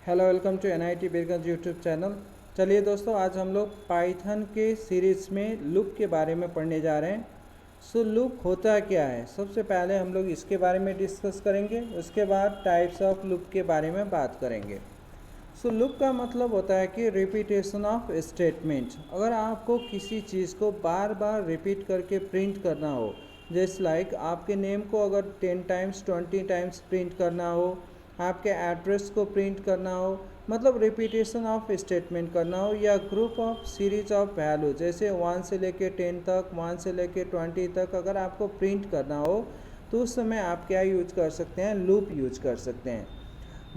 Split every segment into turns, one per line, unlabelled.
Hello welcome to NIT Birgunj YouTube channel. चलिए दोस्तों, आज हम लोग पाइथन के सीरीज़ में लूप के बारे में पढ़ने जा रहे हैं। लूप होता क्या है, सबसे पहले हम लोग इसके बारे में डिस्कस करेंगे। उसके बाद टाइप्स ऑफ लूप के बारे में बात करेंगे। लूप का मतलब होता है कि रिपीटेशन ऑफ स्टेटमेंट। अगर आपको किसी चीज़ को बार बार रिपीट करके प्रिंट करना हो, जैसे लाइक आपके नेम को अगर 10 टाइम्स 20 टाइम्स प्रिंट करना हो, आपके एड्रेस को प्रिंट करना हो, मतलब रिपीटेशन ऑफ स्टेटमेंट करना हो, या group of series of value जैसे 1 से लेके 10 तक, 1 से लेके 20 तक अगर आपको प्रिंट करना हो, तो उस समय आप क्या यूज कर सकते हैं, लूप यूज कर सकते हैं।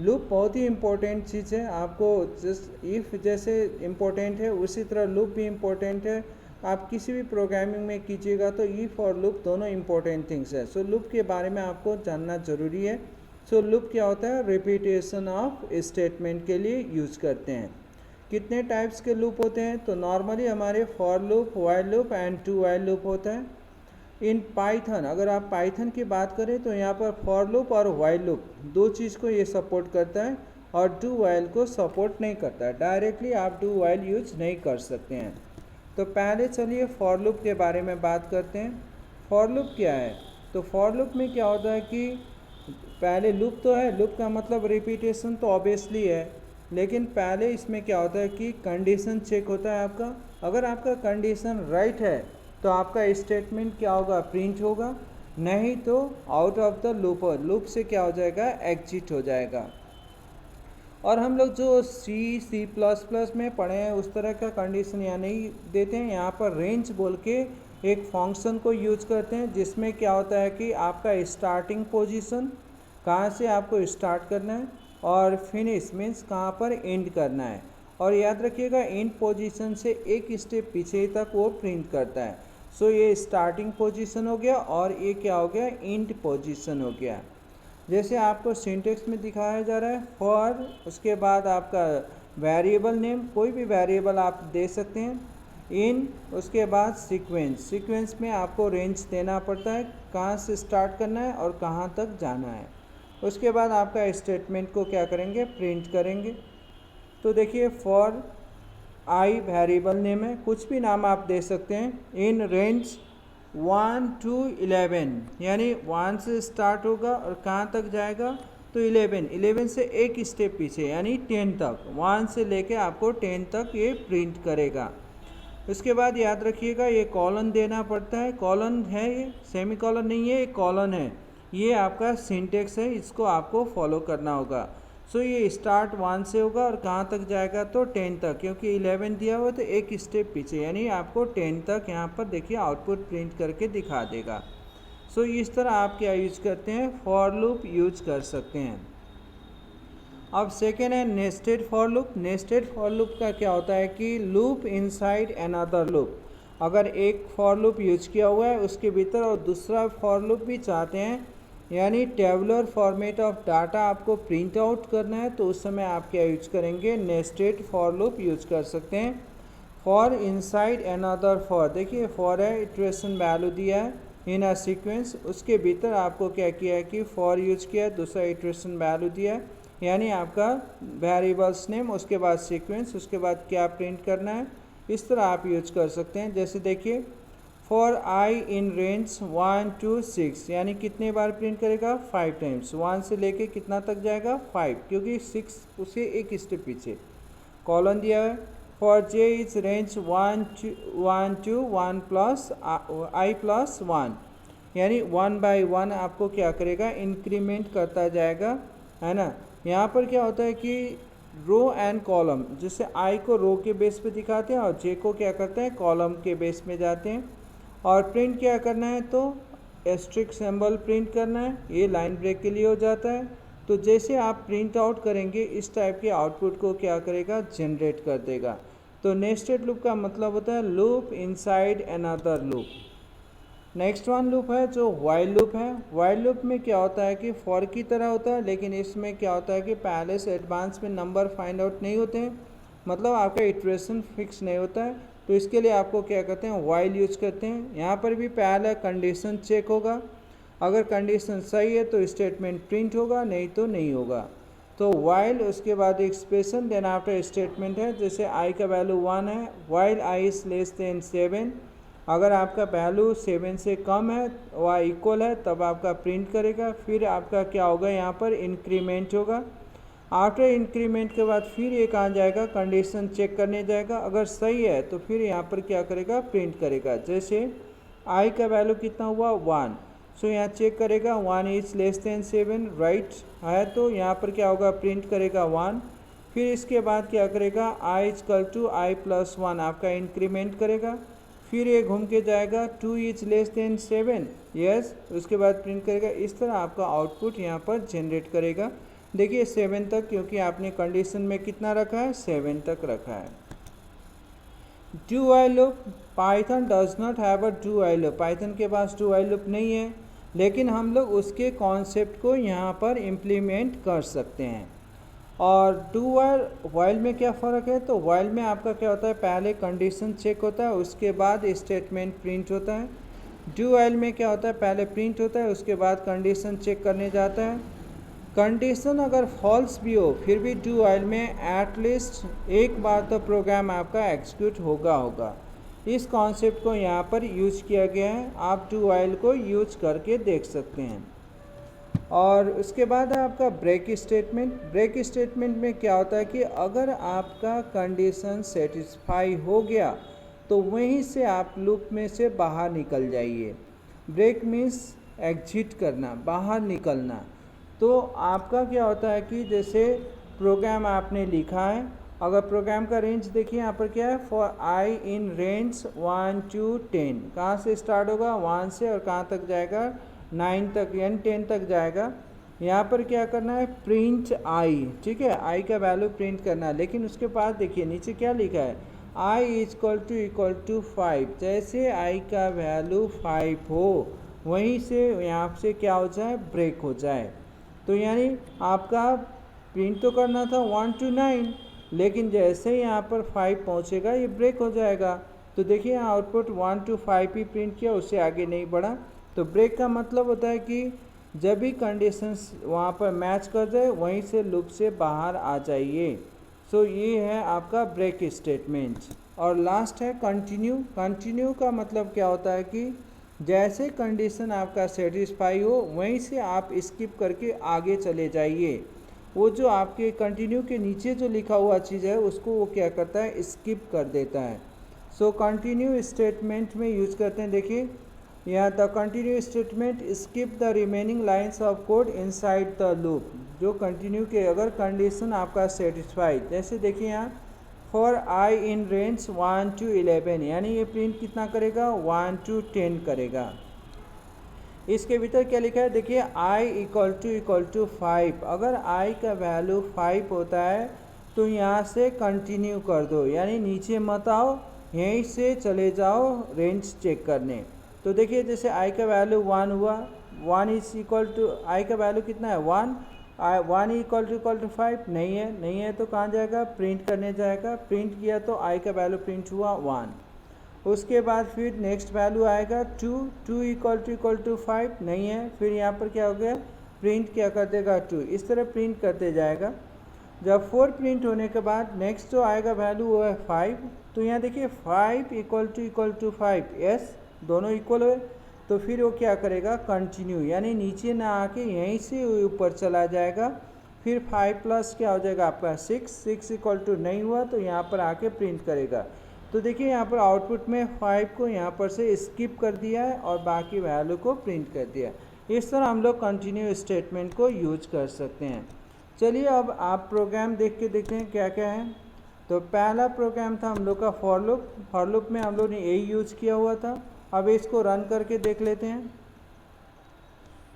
लूप बहुत ही इम्पोर्टेंट चीज़ है। आपको जस्ट इफ़ जैसे इम्पोर्टेंट है उसी तरह लूप भी इम्पोर्टेंट है। आप किसी भी प्रोग्रामिंग में कीजिएगा तो इफ़ और लूप दोनों इम्पोर्टेंट थिंग्स है। लूप के बारे में आपको जानना ज़रूरी है। लूप क्या होता है, रिपीटेशन ऑफ स्टेटमेंट के लिए यूज करते हैं। कितने टाइप्स के लूप होते हैं, तो नॉर्मली हमारे for loop, while loop and do while loop होता है। इन पाइथन, अगर आप पाइथन की बात करें तो यहाँ पर फॉर लूप और व्हाइल लूप दो चीज़ को ये सपोर्ट करता है, और डू व्हाइल को सपोर्ट नहीं करता है। डायरेक्टली आप डू व्हाइल यूज नहीं कर सकते हैं। तो पहले चलिए फॉर लूप के बारे में बात करते हैं। फॉर लूप क्या है, तो फॉर लूप में क्या होता है कि पहले लूप तो है, लूप का मतलब रिपीटेशन तो ऑब्वियसली है, लेकिन पहले इसमें क्या होता है कि कंडीशन चेक होता है आपका। अगर आपका कंडीशन राइट है तो आपका स्टेटमेंट क्या होगा, प्रिंट होगा, नहीं तो आउट ऑफ द लूप से क्या हो जाएगा, एग्जिट हो जाएगा। और हम लोग जो C++ में पढ़े हैं उस तरह का कंडीशन यहाँ नहीं देते हैं। यहाँ पर रेंज बोल के एक फंक्शन को यूज करते हैं, जिसमें क्या होता है कि आपका स्टार्टिंग पोजीशन कहाँ से आपको स्टार्ट करना है और फिनिश मीन्स कहाँ पर एंड करना है। और याद रखिएगा एंड पोजीशन से एक स्टेप पीछे तक वो प्रिंट करता है। ये स्टार्टिंग पोजीशन हो गया और ये क्या हो गया, एंड पोजीशन हो गया। जैसे आपको सिंटेक्स में दिखाया जा रहा है, फॉर, उसके बाद आपका वेरिएबल नेम, कोई भी वेरिएबल आप दे सकते हैं, इन, उसके बाद सीक्वेंस में आपको रेंज देना पड़ता है, कहाँ से स्टार्ट करना है और कहाँ तक जाना है। उसके बाद आपका स्टेटमेंट को क्या करेंगे, प्रिंट करेंगे। तो देखिए फॉर आई वेरिएबल नेम है, कुछ भी नाम आप दे सकते हैं, इन रेंज 1 to 11, यानी 1 से स्टार्ट होगा और कहाँ तक जाएगा, तो 11 से एक स्टेप पीछे यानी 10 तक, 1 से लेके आपको 10 तक ये प्रिंट करेगा। उसके बाद याद रखिएगा ये कॉलन देना पड़ता है, कॉलन है ये, सेमी कॉलन नहीं है, ये कॉलन है। ये आपका सिंटेक्स है, इसको आपको फॉलो करना होगा। ये स्टार्ट 1 से होगा और कहाँ तक जाएगा, तो 10 तक, क्योंकि 11 दिया हुआ तो एक स्टेप पीछे, यानी आपको 10 तक यहाँ पर देखिए आउटपुट प्रिंट करके दिखा देगा। इस तरह आप क्या यूज करते हैं, फॉर लूप यूज कर सकते हैं। अब सेकेंड है nested for loop. Nested for loop का क्या होता है कि लूप इनसाइड अनदर लूप। अगर एक फॉर लूप यूज किया हुआ है उसके भीतर और दूसरा फॉर लूप भी चाहते हैं, यानी टेबुलर फॉर्मेट ऑफ डाटा आपको प्रिंट आउट करना है, तो उस समय आप क्या यूज करेंगे, नेस्टेड फॉर लूप यूज कर सकते हैं। फॉर इनसाइड अनदर फॉर, देखिए फॉर है, इटरेशन वैल्यू दिया है इन अ सीक्वेंस, उसके भीतर आपको क्या किया है कि फॉर यूज किया है, दूसरा इटरेशन वैल्यू दिया है, यानी आपका वेरिएबल्स नेम, उसके बाद सीक्वेंस, उसके बाद क्या प्रिंट करना है। इस तरह आप यूज कर सकते हैं। जैसे देखिए for I in range 1 to 6, यानी कितने बार प्रिंट करेगा, 5 टाइम्स, 1 से लेके कितना तक जाएगा, 5, क्योंकि 6 उसे एक स्टेप पीछे। कॉलन दिया है, for J is range 1 to 1 plus I plus 1, यानी 1 by 1 आपको क्या करेगा, इंक्रीमेंट करता जाएगा, है ना। यहाँ पर क्या होता है कि रो एंड कॉलम, जिससे आई को रो के बेस पे दिखाते हैं और जे को क्या करते हैं, कॉलम के बेस में जाते हैं। और प्रिंट क्या करना है, तो एस्ट्रिक सिंबल प्रिंट करना है, ये लाइन ब्रेक के लिए हो जाता है। तो जैसे आप प्रिंट आउट करेंगे इस टाइप के आउटपुट को क्या करेगा, जनरेट कर देगा। तो नेस्टेड लूप का मतलब होता है loop inside another loop. Next one loop है जो व्हाइल लूप है। व्हाइल लूप में क्या होता है कि फॉर की तरह होता है, लेकिन इसमें क्या होता है कि पहले से एडवांस में नंबर फाइंड आउट नहीं होते हैं, मतलब आपका इटरेशन फिक्स नहीं होता है। तो इसके लिए आपको क्या करते हैं, व्हाइल यूज करते हैं। यहाँ पर भी पहला कंडीशन चेक होगा, अगर कंडीशन सही है तो स्टेटमेंट प्रिंट होगा, नहीं तो नहीं होगा। तो वाइल उसके बाद एक्सप्रेशन देन आफ्टर स्टेटमेंट है, जैसे आई का वैल्यू 1 है, while I is less than 7, अगर आपका वैल्यू 7 से कम है व इक्वल है तब आपका प्रिंट करेगा। फिर आपका क्या होगा, यहाँ पर इंक्रीमेंट होगा। आफ्टर इंक्रीमेंट के बाद फिर ये कहाँ जाएगा, कंडीशन चेक करने जाएगा, अगर सही है तो फिर यहाँ पर क्या करेगा, प्रिंट करेगा। जैसे आई का वैल्यू कितना हुआ 1, सो यहाँ चेक करेगा 1 इज लेस देन 7 राइट है, तो यहाँ पर क्या होगा, प्रिंट करेगा 1। फिर इसके बाद क्या करेगा, आई इजकल टू आई प्लस 1 आपका इंक्रीमेंट करेगा। फिर ये घूम के जाएगा 2 इज लेस देन 7 यस, उसके बाद प्रिंट करेगा। इस तरह आपका आउटपुट यहाँ पर जनरेट करेगा। देखिए 7 तक, क्योंकि आपने कंडीशन में कितना रखा है, 7 तक रखा है। Do while loop, Python does not have a do while loop, Python के पास डू वाइल लूप नहीं है, लेकिन हम लोग उसके कॉन्सेप्ट को यहाँ पर इम्प्लीमेंट कर सकते हैं। और डू वाइल में क्या फ़र्क है, तो वाइल में आपका क्या होता है, पहले कंडीशन चेक होता है उसके बाद स्टेटमेंट प्रिंट होता है। डू वाइल में क्या होता है, पहले प्रिंट होता है उसके बाद कंडीशन चेक करने जाता है। कंडीशन अगर फॉल्स भी हो फिर भी डू वाइल में एटलीस्ट एक बार तो प्रोग्राम आपका एग्जीक्यूट होगा। इस कॉन्सेप्ट को यहाँ पर यूज किया गया है, आप डू वाइल को यूज करके देख सकते हैं। और उसके बाद है आपका ब्रेक स्टेटमेंट। ब्रेक स्टेटमेंट में क्या होता है कि अगर आपका कंडीशन सेटिस्फाई हो गया तो वहीं से आप लूप में से बाहर निकल जाइए। ब्रेक मीन्स एग्जिट करना, बाहर निकलना। तो आपका क्या होता है कि जैसे प्रोग्राम आपने लिखा है, अगर प्रोग्राम का रेंज देखिए यहाँ पर क्या है, for I in range 1 to 10, कहाँ से स्टार्ट होगा 1 से और कहाँ तक जाएगा 9 तक, यानी 10 तक जाएगा। यहाँ पर क्या करना है, प्रिंट आई, ठीक है, आई का वैल्यू प्रिंट करना है। लेकिन उसके बाद देखिए नीचे क्या लिखा है, आई इक्वल टू 5, जैसे आई का वैल्यू 5 हो वहीं से यहाँ से क्या हो जाए, ब्रेक हो जाए। तो यानी आपका प्रिंट तो करना था 1 to 9, लेकिन जैसे ही यहाँ पर 5 पहुँचेगा ये ब्रेक हो जाएगा। तो देखिए यहाँ आउटपुट 1 to 5 ही प्रिंट किया, उससे आगे नहीं बढ़ा। तो ब्रेक का मतलब होता है कि जब भी कंडीशंस वहाँ पर मैच कर जाए वहीं से लूप से बाहर आ जाइए। सो ये है आपका ब्रेक स्टेटमेंट। और लास्ट है कंटिन्यू। कंटिन्यू का मतलब क्या होता है कि जैसे कंडीशन आपका सेटिस्फाई हो वहीं से आप स्किप करके आगे चले जाइए। वो जो आपके कंटिन्यू के नीचे जो लिखा हुआ चीज़ है उसको वो क्या करता है, स्किप कर देता है। सो कंटिन्यू स्टेटमेंट में यूज करते हैं। देखिए यहाँ the continue statement skip the remaining lines of code inside the loop. जो कंटिन्यू के अगर कंडीशन आपका सेटिस्फाई, जैसे देखिए यहाँ for I in range 1 to 11, यानी ये प्रिंट कितना करेगा, 1 to 10 करेगा। इसके भीतर क्या लिखा है, देखिए आई इक्वल टू 5, अगर आई का वैल्यू 5 होता है तो यहाँ से कंटिन्यू कर दो, यानी नीचे मत आओ, यहीं से चले जाओ रेंज चेक करने। तो देखिए जैसे आई का वैल्यू 1 हुआ, 1 इज इक्वल टू, आई का वैल्यू कितना है 1, 1 इक्वल टू 5 नहीं है तो कहाँ जाएगा, प्रिंट करने जाएगा। प्रिंट किया तो आई का वैल्यू प्रिंट हुआ 1। उसके बाद फिर नेक्स्ट वैल्यू आएगा 2 इक्वल टू 5 नहीं है, फिर यहाँ पर क्या हो गया, प्रिंट क्या कर देगा 2, इस तरह प्रिंट करते जाएगा। जब 4 प्रिंट होने के बाद नेक्स्ट जो आएगा वैल्यू वो है 5, तो यहाँ देखिए 5 इक्वल टू 5 यस, दोनों इक्वल हुए, तो फिर वो क्या करेगा, कंटिन्यू, यानी नीचे ना आके यहीं से ऊपर चला जाएगा। फिर 5 प्लस क्या हो जाएगा आपका 6 इक्वल टू नहीं हुआ तो यहाँ पर आके प्रिंट करेगा। तो देखिए यहाँ पर आउटपुट में 5 को यहाँ पर से स्किप कर दिया है और बाकी वैल्यू को प्रिंट कर दिया। इस तरह हम लोग कंटिन्यू स्टेटमेंट को यूज कर सकते हैं। चलिए अब आप प्रोग्राम देख के देखते हैं क्या क्या है। तो पहला प्रोग्राम था हम लोग का फॉर लूप। फॉर लूप में हम लोग ने यही यूज किया हुआ था। अब इसको रन करके देख लेते हैं।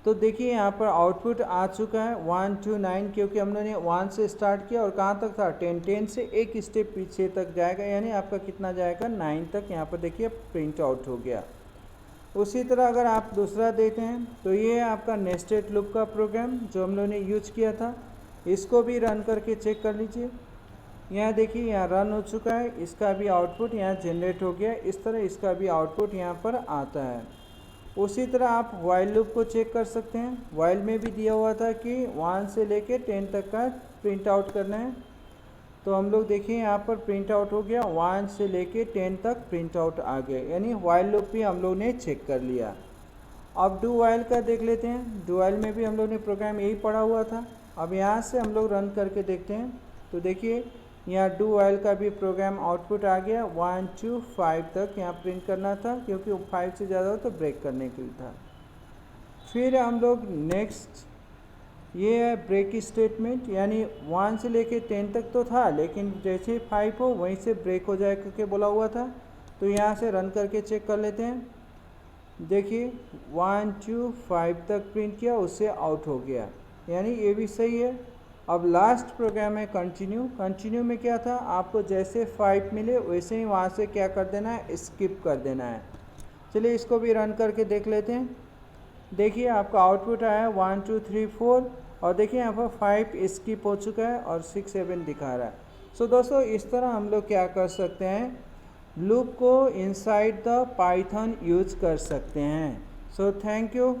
तो देखिए यहाँ पर आउटपुट आ चुका है 1 to 9, क्योंकि हम लोगों ने 1 से स्टार्ट किया और कहाँ तक था 10 से एक स्टेप पीछे तक जाएगा, यानी आपका कितना जाएगा 9 तक। यहाँ पर देखिए प्रिंट आउट हो गया। उसी तरह अगर आप दूसरा देते हैं तो ये है आपका नेस्टेड लूप का प्रोग्राम जो हम लोगों ने यूज किया था। इसको भी रन करके चेक कर लीजिए। यहाँ देखिए यहाँ रन हो चुका है, इसका भी आउटपुट यहाँ जनरेट हो गया। इस तरह इसका भी आउटपुट यहाँ पर आता है। उसी तरह आप वाइल लूप को चेक कर सकते हैं। वाइल में भी दिया हुआ था कि 1 से लेके 10 तक का प्रिंट आउट करना है, तो हम लोग देखिए यहाँ पर प्रिंट आउट हो गया, 1 से लेके 10 तक प्रिंट आउट आ गया, यानी वाइल लूप भी हम लोग ने चेक कर लिया। अब डू वाइल का देख लेते हैं। डू वाइल में भी हम लोग ने प्रोग्राम यही पढ़ा हुआ था। अब यहाँ से हम लोग रन करके देखते हैं, तो देखिए यहाँ डू वाइल का भी प्रोग्राम आउटपुट आ गया। 1 to 5 तक यहाँ प्रिंट करना था, क्योंकि 5 से ज़्यादा हो तो ब्रेक करने के लिए था। फिर हम लोग नेक्स्ट, ये है ब्रेक स्टेटमेंट, यानी 1 से लेके 10 तक तो था, लेकिन जैसे 5 हो वहीं से ब्रेक हो जाए करके बोला हुआ था। तो यहाँ से रन करके चेक कर लेते हैं। देखिए 1 to 5 तक प्रिंट किया, उससे आउट हो गया, यानी ये भी सही है। अब लास्ट प्रोग्राम है कंटिन्यू। कंटिन्यू में क्या था, आपको जैसे 5 मिले वैसे ही वहाँ से क्या कर देना है, स्किप कर देना है। चलिए इसको भी रन करके देख लेते हैं। देखिए आपका आउटपुट आया है 1 2 3 4, और देखिए यहाँ पर 5 स्किप हो चुका है और 6 7 दिखा रहा है। सो दोस्तों इस तरह हम लोग क्या कर सकते हैं, लूप को इनसाइड द पाइथन यूज कर सकते हैं। So thank you.